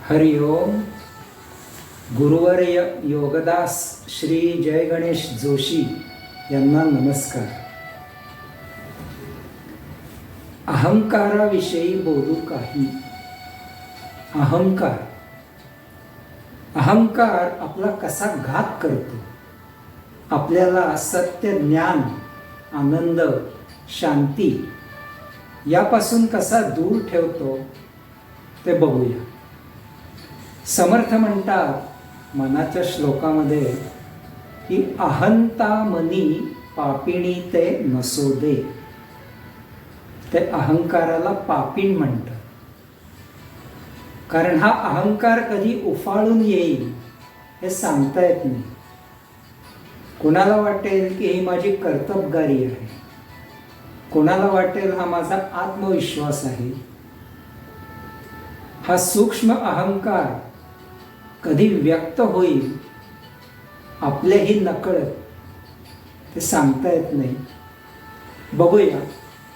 हरि ओम. गुरुवर्य योगदास श्री जय गणेश जोशी यांना नमस्कार. अहंकाराविषयी बोलू काही. अहंकार आपला कसा घात करतो, आपल्याला सत्य, ज्ञान, आनंद, शांती यापासून कसा दूर ठेवतो ते बघूया. समर्थ म्हणतात मनाच्या श्लोकामध्ये की अहंता मनी पापिणी ते नसोदे. ते अहंकाराला पापीण म्हणतात, कारण हा अहंकार कधी उफाळून येईल हे सांगता येत नाही. कोणाला वाटेल की ही माझी कर्तबगारी आहे, कोणाला वाटेल हा माझा आत्मविश्वास आहे. हा सूक्ष्म अहंकार कधी व्यक्त होईल आपल्याही नकळत, ते सांगता येत नाही. बघूया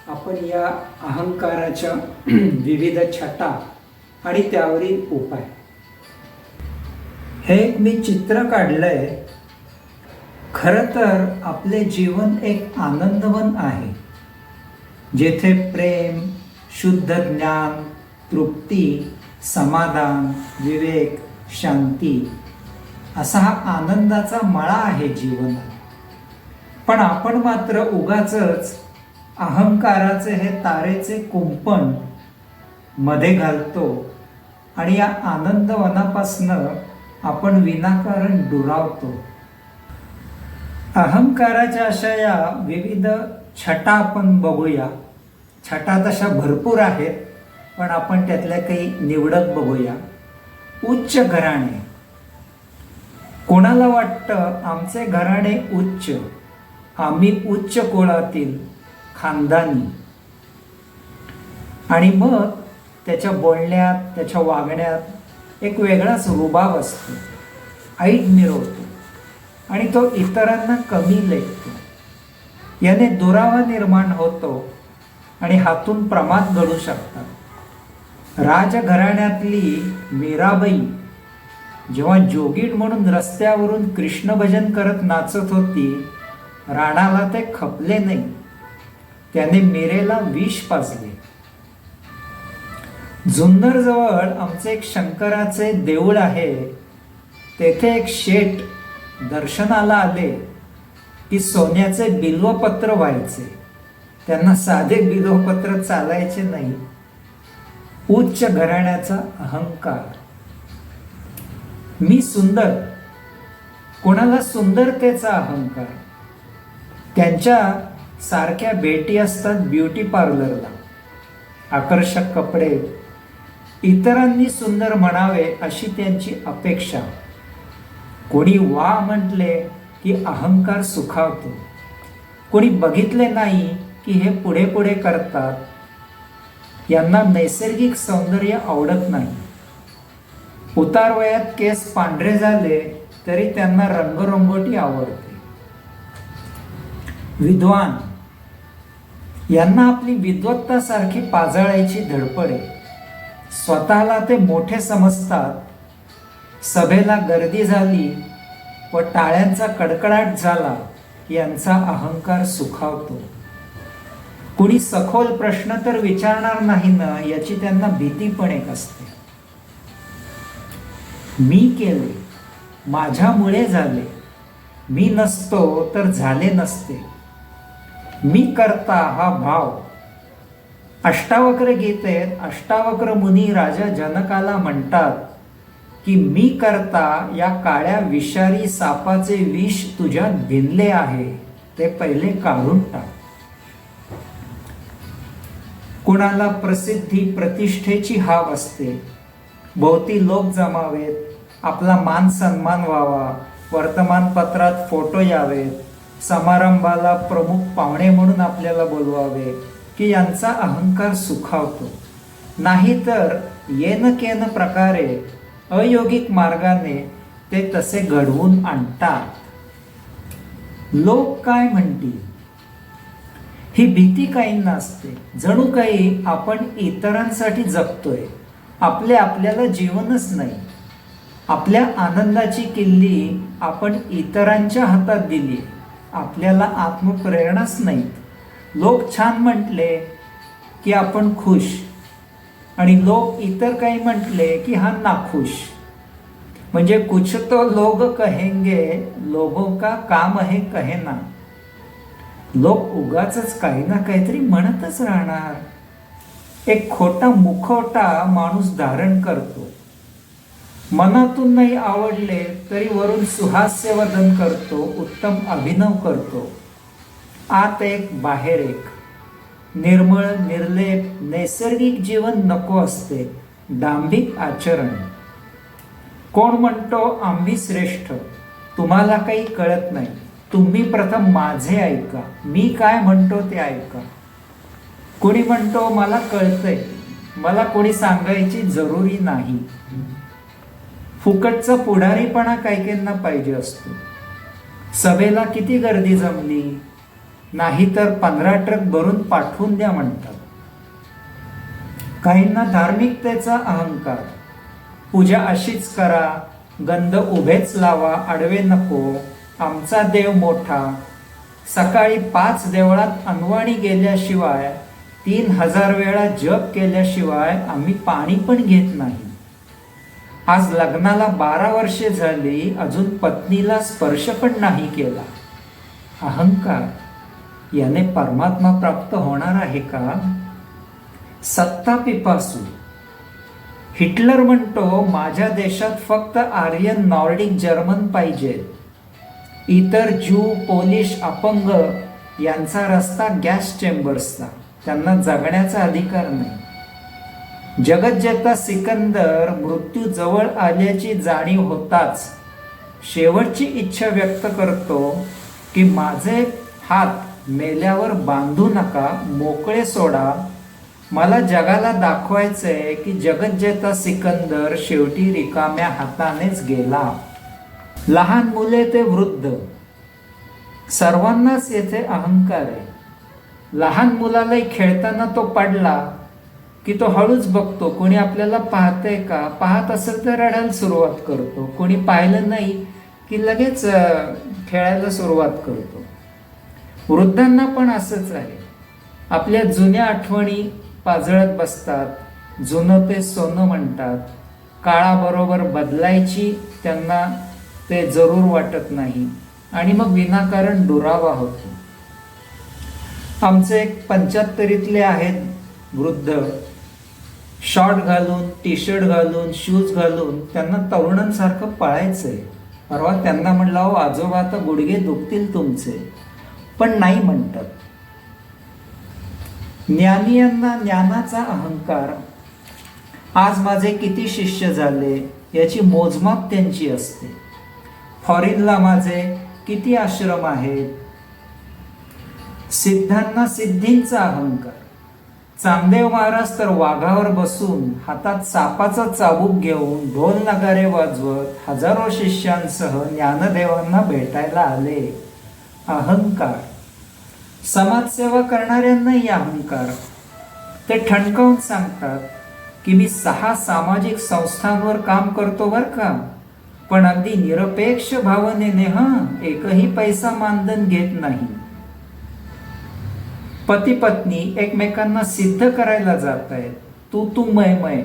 आपण या अहंकाराच्या विविध छटा आणि त्यावरील उपाय. हे एक मी चित्र काढलंय. खरं तर आपले जीवन एक आनंदवन आहे, जेथे प्रेम, शुद्ध ज्ञान, तृप्ती, समाधान, विवेक, शांती असा हा आनंदाचा मळा आहे जीवनात. पण आपण मात्र उगाचच अहंकाराचे हे तारेचे कुंपण मध्ये घालतो आणि या आनंदवनापासनं आपण विनाकारण दुरावतो. अहंकाराच्या अशा या विविध छटा आपण बघूया. छटा तशा भरपूर आहेत, पण आपण त्यातल्या काही निवडक बघूया. उच्च घराणे. कोणाला वाटतं आमचे घराणे उच्च, आम्ही उच्च कुळातील, खानदानी, आणि मग त्याच्या बोलण्यात, त्याच्या वागण्यात एक वेगळाच रुबाब असतो, ऐट मिरवतो आणि तो इतरांना कमी लेखतो. याने दुरावा निर्माण होतो आणि हातून प्रमाद घडू शकतात. राजघराण्यातली मीराबाई जेव्हा जोगीण म्हणून रस्त्यावरून कृष्ण भजन करत नाचत होती, राणाला ते खपले नाही. त्याने मीरेला विष पाजले. जुन्नरजवळ आमचे एक शंकराचे देऊळ आहे. तेथे एक शेठ दर्शनाला आले की सोन्याचे बिल्वपत्र व्हायचे. त्यांना साधे बिल्वपत्र चालायचे नाही. उच्च घराण्याचा अहंकार. मी सुंदर. कोणाला सुंदरतेचा अहंकार. त्यांच्या सारख्या भेटी असतात ब्युटी पार्लरला. आकर्षक कपडे, इतरांनी सुंदर म्हणावे अशी त्यांची अपेक्षा. कोणी वा म्हटले की अहंकार सुखावतो. कोणी बघितले नाही की हे पुढे पुढे करतात. यांना नैसर्गिक सौंदर्य आवडत नाही. उतार वयात केस पांढरे झाले तरी त्यांना रंगरंगोटी आवडते. विद्वान. यांना आपली विद्वत्ता सारखी पाजळायची धडपड आहे. स्वतःला ते मोठे समजतात. सभेला गर्दी झाली व टाळ्यांचा कडकडाट झाला यांचा अहंकार सुखावतो. कुणी सखोल प्रश्न तर विचारणार नाही ना याची त्यांना भीती पण एक असते. मी केले, माझ्यामुळे झाले, मी नसतो तर झाले नसते. मी करता हा भाव. अष्टावक्र गीतेत अष्टावक्र मुनी राजा जनकाला म्हणतात की मी करता या काळ्या विषारी सापाचे विष तुझ्यात भिनले आहे, ते पहिले काढून टाक. कुणाला प्रसिद्धी, प्रतिष्ठेची हाव असते. भोवती लोक जमावेत, आपला मान सन्मान व्हावा, वर्तमानपत्रात फोटो यावेत, समारंभाला प्रमुख पाहुणे म्हणून आपल्याला बोलवावे, की यांचा अहंकार सुखावतो. नाहीतर येन केन प्रकारे अयोगिक मार्गाने ते तसे घडवून आणतात. लोक काय म्हणतील ही भीती काहींना असते. जणू काही आपण इतरांसाठी जगतोय आपल्याला जीवनच नाही. आपल्या आनंदाची किल्ली आपण इतरांच्या हातात दिली. आपल्याला आत्मप्रेरणाच नाहीत. लोक छान म्हटले की आपण खुश, आणि लोक इतर काही म्हटले की हा नाखुश. म्हणजे कुछ तो लोग कहेंगे, लोगों का काम है कहना. लोक उगाच काही ना काहीतरी म्हणतच राहणार. एक खोटा मुखवटा माणूस धारण करतो. मनातून नाही आवडले तरी वरून सुहास्य वदन करतो, उत्तम अभिनव करतो. आत एक बाहेर एक. निर्मळ निर्लेप नैसर्गिक जीवन नको असते, डांबिक आचरण. कोण म्हणतो आम्ही श्रेष्ठ, तुम्हाला काही कळत नाही. तुम्ही प्रथम माझे ऐका, मी काय म्हणतो ते ऐका. कोणी म्हणतो मला कळतंय, मला कोणी सांगायची जरुरी नाही. फुकटचा पुढारीपणा काहीकांना पाहिजे असतो. सभेला किती गर्दी जमली, नाही तर 15 ट्रक भरून पाठवून द्या म्हणतात. काहींना धार्मिकतेचा अहंकार. पूजा अशीच करा, गंध उभेच लावा, आडवे नको, आमचा देव मोठा. सकाळी 5 देवळात अनवाणी गेल्याशिवाय, 3000 वेळा जप केल्याशिवाय आम्ही पाणी पण घेत नाही. आज लग्नाला 12 वर्षे झाली, अजून पत्नीला स्पर्श पण नाही केला. अहंकार. याने परमात्मा प्राप्त होणार आहे का? सत्ता पिपासू. हिटलर म्हणतो माझ्या देशात फक्त आर्यन, नॉर्डिक, जर्मन पाहिजे. इतर ज्यू, पोलिश, अपंग यांचा रस्ता गॅस चेंबर्सचा. त्यांना जगण्याचा अधिकार नाही. जगज्जेता सिकंदर मृत्यू जवळ आल्याची जाणीव होताच शेवटची इच्छा व्यक्त करतो की माझे हात मेल्यावर बांधू नका, मोकळे सोडा. मला जगाला दाखवायचंय की जगज्जेता सिकंदर शेवटी रिकाम्या हातानेच गेला. लहान मुले ते वृद्ध, सर्वांनाच येथे अहंकार आहे. लहान मुलालाही खेळताना तो पडला की तो हळूच बघतो, कोणी आपल्याला पाहतंय का. पाहत असेल तर रडायला सुरुवात करतो, कोणी पाहिलं नाही की लगेच खेळायला सुरुवात करतो. वृद्धांना पण असंच आहे. आपल्या जुन्या आठवणी पाजळत बसतात. जुनं ते सोनं म्हणतात. काळाबरोबर बदलायची त्यांना ते जरूर वाटत नाही, आणि मग विनाकारण दुरावा होतो. आमचे एक 75तले आहेत वृद्ध, शॉर्ट घालून, टी शर्ट घालून, शूज घालून त्यांना तरुणांसारखं पळायचंय. परवा त्यांना म्हणलं, अहो आजोबा आता गुडघे दुखतील तुमचे, पण नाही म्हणतात. ज्ञानियांना ज्ञानाचा अहंकार. आज माझे किती शिष्य झाले याची मोजमाप त्यांची असते. फॉरिनला माझे किती आश्रम आहेत. सिद्धांना सिद्धींचा अहंकार. चांगदेव महाराज तर वाघावर बसून हातात सापाचा चाबूक घेऊन ढोल नगारे वाजवत हजारो शिष्यांसह ज्ञानदेवांना भेटायला आले. अहंकार. समाजसेवा करणाऱ्यांनाही अहंकार. ते ठणकावून सांगतात की मी 6 सामाजिक संस्थांवर काम करतो बर का, पण अगदी निरपेक्ष भावनेने, एकही पैसा मानधन घेत नाही. पती पत्नी एकमेकांना सिद्ध करायला जात आहेत. तू मै मै.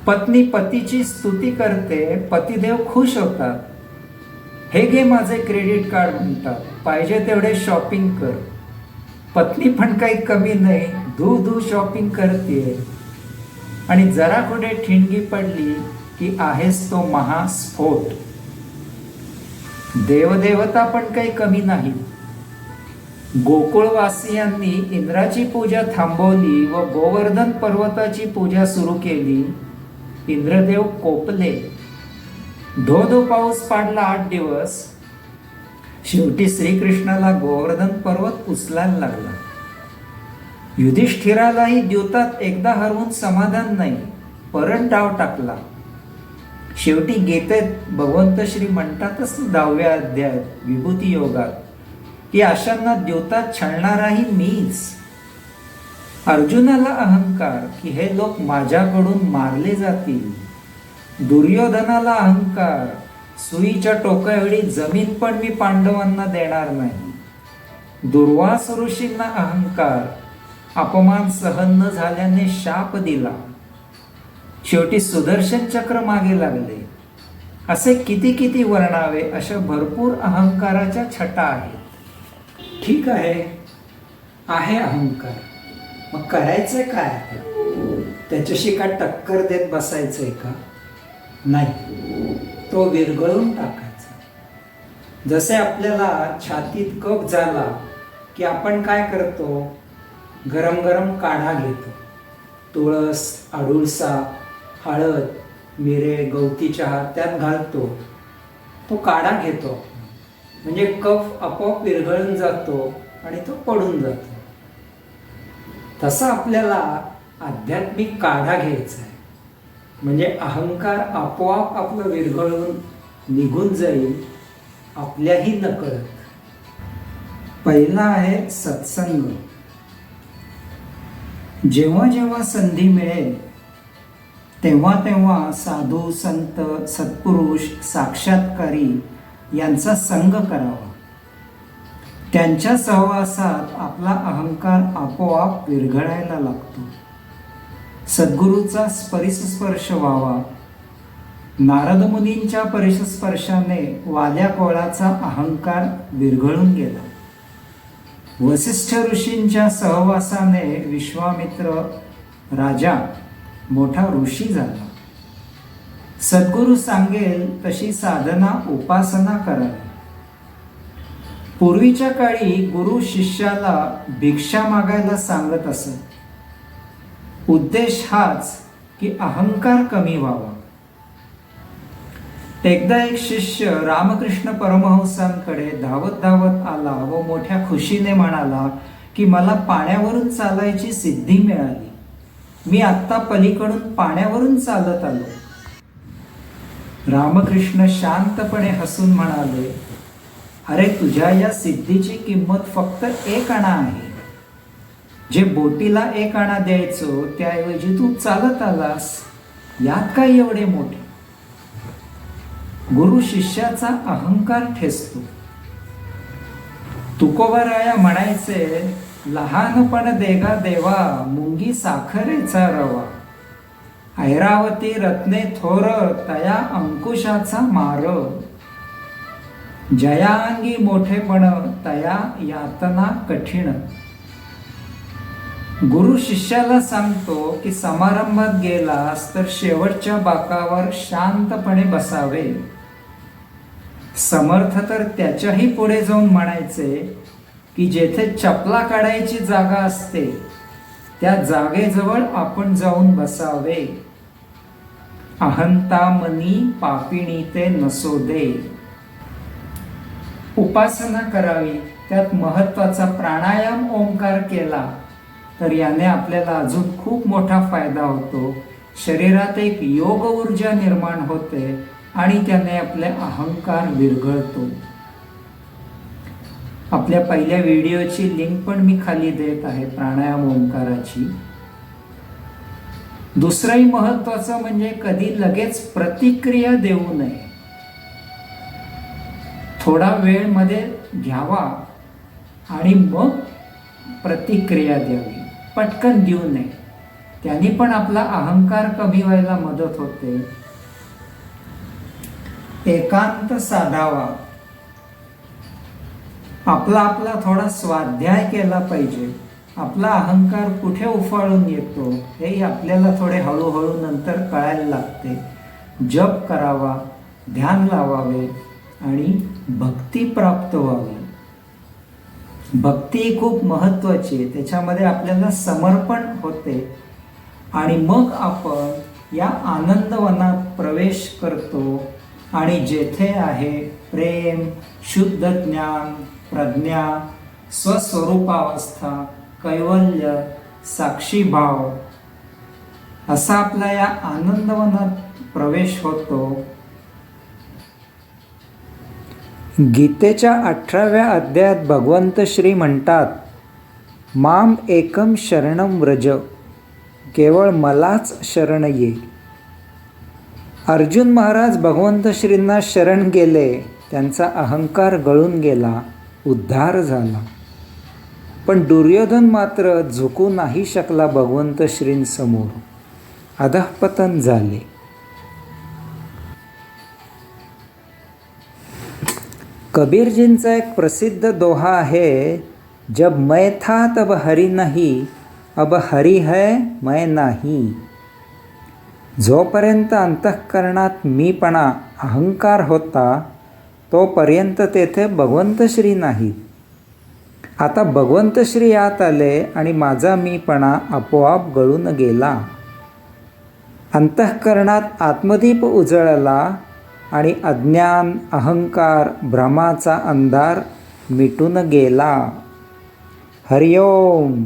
पत्नी पतीची स्तुती करते, पतिदेव खुश होतात. हे घे माझे क्रेडिट कार्ड म्हणतात, पाहिजे तेवढे शॉपिंग कर. पत्नी पण काही कमी नाही, धू शॉपिंग करते. आणि जरा कुठे ठिणगी पडली की आहेस तो महास्फोट. देवदेवता पण काही कमी नाही. गोकुळवासियांनी इंद्राची पूजा थांबवली व गोवर्धन पर्वताची पूजा सुरू केली. इंद्रदेव कोपले. धो पाऊस पाडला 8 दिवस. शेवटी श्रीकृष्णाला गोवर्धन पर्वत उचलायला लागला. युधिष्ठिरालाही द्यूतात एकदा हरवून समाधान नाही, परत डाव टाकला. शेवटी गीतेत भगवंत श्री म्हणतातच 10व्या अध्यायात विभूती योगात की अशांना द्यूतात छळणाराही मीच. अर्जुनाला अहंकार की हे लोक माझ्याकडून मारले जातील. दुर्योधनाला अहंकार, सुईच्या टोकाएवढी जमीन पण मी पांडवांना देणार नाही. दुर्वास ऋषींना अहंकार, अपमान सहन न झाल्याने शाप दिला. शेवटी सुदर्शन चक्र मागे लागले. असे किती किती वर्णावे अशा भरपूर अहंकाराच्या छटा आहेत. ठीक आहे अहंकार, मग करायचंय काय आता? त्याच्याशी का टक्कर देत बसायचंय का? नाही, तो विरघळून टाकायचा. जसे आपल्याला छातीत कफ झाला की आपण काय करतो? गरम गरम काढा घेतो. तुळस, अडुळसा, हळद, मिरे, गवती चहा त्यात घालतो. तो काढा घेतो, म्हणजे कफ आपोआप विरघळून जातो आणि तो पडून जातो. तसा आपल्याला आध्यात्मिक काढा घ्यायचा आहे, म्हणजे अहंकार आपोआप आपलं विरघळून निघून जाईल आपल्याही नकळत. पहिला आहे सत्संग. जेव्हा जेव्हा संधी मिळेल तेव्हा तेव्हा साधू, संत, सत्पुरुष, साक्षात्कारी यांचा संग करावा. त्यांच्या सहवासात आपला अहंकार आपोआप विरघळायला लागतो. सद्गुरूचा परिसस्पर्श व्हावा. नारद मुनींच्या परिसस्पर्शाने वाल्या कोळाचा अहंकार विरघळून गेला. वसिष्ठ ऋषींच्या सहवासाने विश्वामित्र राजा मोठा ऋषी झाला. सद्गुरू सांगेल तशी साधना, उपासना करावी. पूर्वीच्या काळी गुरु शिष्याला भिक्षा मागायला सांगत असत. उद्देश हाच की अहंकार कमी व्हावा. एकदा एक शिष्य रामकृष्ण परमहंसांकडे धावत धावत आला व मोठ्या खुशीने म्हणाला की मला पाण्यावरून चालायची सिद्धी मिळाली. मी आत्ता पलीकडून पाण्यावरून चालत आलो. रामकृष्ण शांतपणे हसून म्हणाले, अरे तुझ्या या सिद्धीची किंमत फक्त 1 आणा आहे. जे बोटीला 1 आणा द्यायचो त्याऐवजी तू चालत आलास, यात काय एवढे मोठे? गुरु शिष्याचा अहंकार ठेचतो. तुकोबाराया म्हणायचे, लहानपण देगा देवा, मुंगी साखरेचा रवा. ऐरावती रत्ने थोर, तया अंकुशाचा मार. जयांगी मोठेपण, तया यातना कठीण. गुरु शिष्याला सांगतो की समारंभात गेलास तर शेवटच्या बाकावर शांतपणे बसावे. समर्थ तर त्याच्याही पुढे जाऊन म्हणायचे की जेथे चपला काढायची जागा असते त्या जागेजवळ आपण जाऊन बसावे. अहंता मनी पापिणी ते नसो दे. उपासना करावी, त्यात महत्वाचा प्राणायाम ओंकार केला तर याने आपल्याला अजून खूप मोठा फायदा होतो. शरीरात एक योग ऊर्जा निर्माण होते आणि त्याने आपले अहंकार विरघळतो. आपल्या पहिल्या व्हिडिओची लिंक पण मी खाली देत आहे, प्राणायाम ओंकाराची. दुसरंही महत्वाचं म्हणजे कधी लगेच प्रतिक्रिया देऊ नये. थोडा वेळ मध्ये घ्यावा आणि मग प्रतिक्रिया द्यावी. पटकन देऊ नये, त्यांनी पण आपला अहंकार कमी व्हायला मदत होते. एकांत साधावा. आपला थोडा स्वाध्याय केला पाहिजे. आपला अहंकार कुठे उफाळून येतो हे आपल्याला थोडे हळूहळू नंतर कळायला लागते. जप करावा, ध्यान लावावे आणि भक्ती प्राप्त व्हावी. भक्ती खूप महत्वाची आहे, त्याच्यामध्ये आपल्याला समर्पण होते आणि मग आपण या आनंदवनात प्रवेश करतो आणि जेथे आहे प्रेम, शुद्ध ज्ञान, प्रज्ञा, स्वस्वरूपावस्था, कैवल्य, साक्षीभाव, असा आपला या आनंदवनात प्रवेश होतो. गीतेच्या 18व्या अध्यायात भगवंत श्री म्हणतात, माम एकम शरणम व्रज, केवळ मलाच शरण ये. अर्जुन महाराज भगवंत श्रींना शरण गेले, त्यांचा अहंकार गळून गेला, उद्धार झाला. पण दुर्योधन मात्र झुकू नाही शकला भगवंत श्रींसमोर, अधःपतन झाले. कबीरजींचा एक प्रसिद्ध दोहा आहे, जब मैं था तब हरी नहीं, अब हरी है मैं नाही. जोपर्यंत अंतःकरणात मीपणा, अहंकार होता, तोपर्यंत तेथे भगवंत श्री नाहीत. आता भगवंत श्री आत आले आणि माझा मीपणा आपोआप गळून गेला. अंतःकरणात आत्मदीप उजळला आणि अज्ञान, अहंकार, भ्रमाचा अंधार मिटून गेला. हरिओम.